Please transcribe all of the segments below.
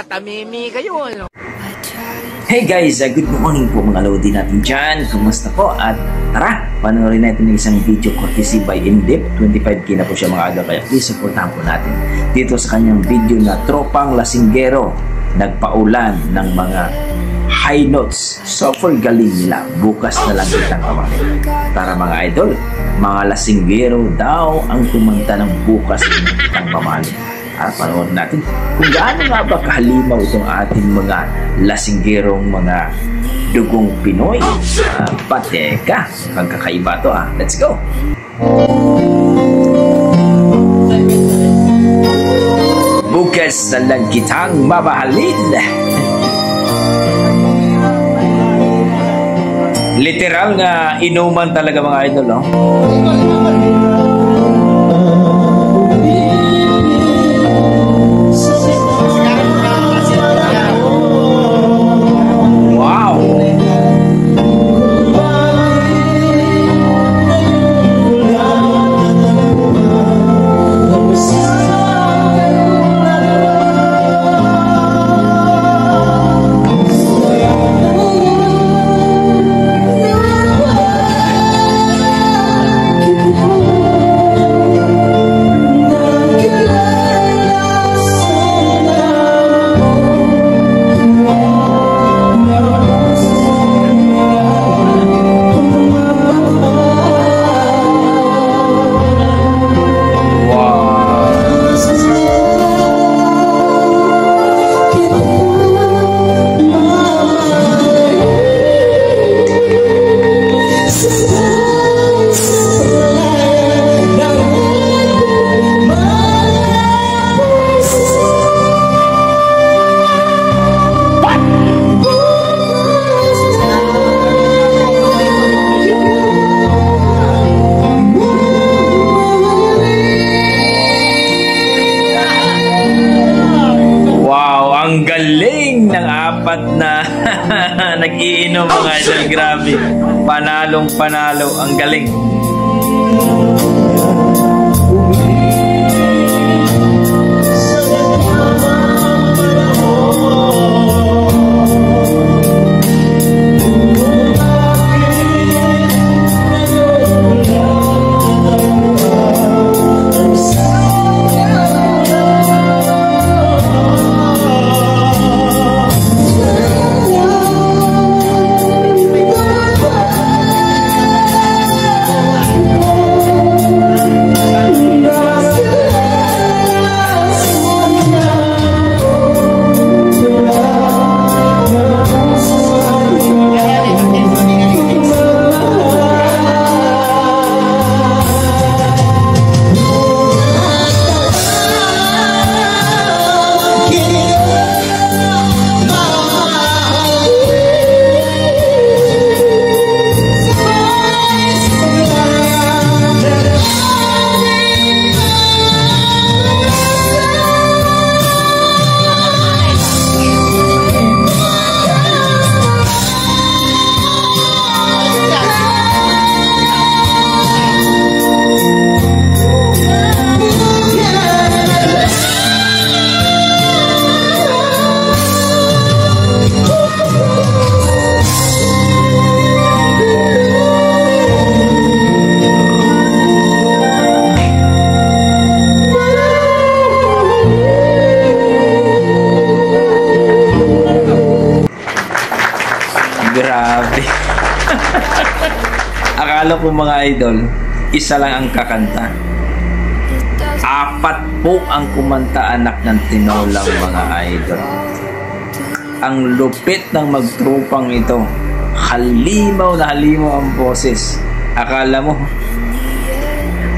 natamimi kayo, ano? Hey guys, good morning po mga lodi natin dyan. Kumusta po? At tara, panoorin natin ng isang video courtesy by Indip. 25k na po siya mga idol, kaya please supportahan po natin dito sa kanyang video na Tropang Lasinggero nagpaulan ng mga high notes. So for galing nila, bukas na lang kitang kamakin. Tara mga idol, mga lasinggero daw ang kumanta ng bukas na kitang kamakin. At panoorin natin kung gaano nga ba kahalimaw itong ating mga lasinggerong mga dugong Pinoy. Pateka, magkakaiba to ah. Let's go! Bukas na lang kitang mamahalin. Literal nga inuman talaga mga idol, oh. Ang galing ng apat na nag-iinom mga idol. Grabe. Panalong panalo. Ang galing. Grabe. Akala ko mga idol, isa lang ang kakanta. Apat po ang kumanta anak ng tinolang mga idol. Ang lupit ng magtrupang ito. Halimaw na halimaw ang boses. Akala mo,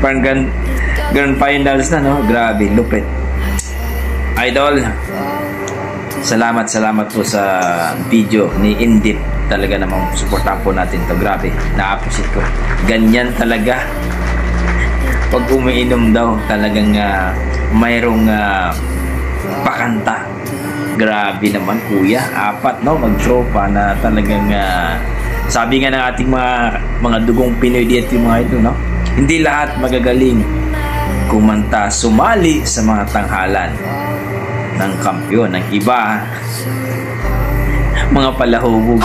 parang grand finals na, no? Grabe, lupit. Idol, salamat po sa video ni Indip. Talaga namang supportahan po natin to. Grabe, na-appreciate ko. Ganyan talaga pag umiinom daw, talagang mayroong pakanta. Grabe naman kuya, apat no, magtropa na talagang sabi nga ng ating mga dugong Pinoy dito yung mga ito, no? Hindi lahat magagaling kumanta, sumali sa mga tanghalan. ng kampiyon. Ng iba, mga palahubog.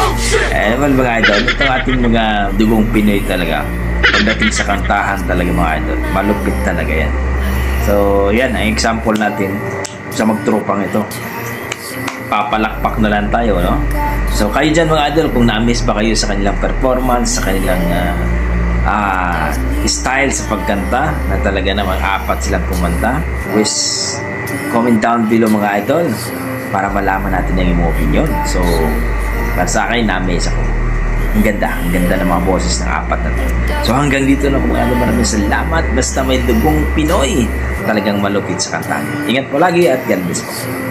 Well, mga idol, itong ating mga dugong Pinoy talaga. Pagdating sa kantahan talaga mga idol, malupit talaga yan. So, yan, ang example natin sa magtrupang ito. Papalakpak na lang tayo, no? So, kayo dyan mga idol, kung na-miss ba kayo sa kanilang performance, sa kanilang style sa pagkanta, na talaga namang apat silang kumanta, please comment down below mga idol para malaman natin ang iyong opinion. So, para sa akin, na-miss ako. Ang ganda ng mga boses ng apat na to. So, hanggang dito na po mga idol, maraming salamat. Basta may dugong Pinoy, talagang malupit sa kanta. Ingat po lagi at God bless po.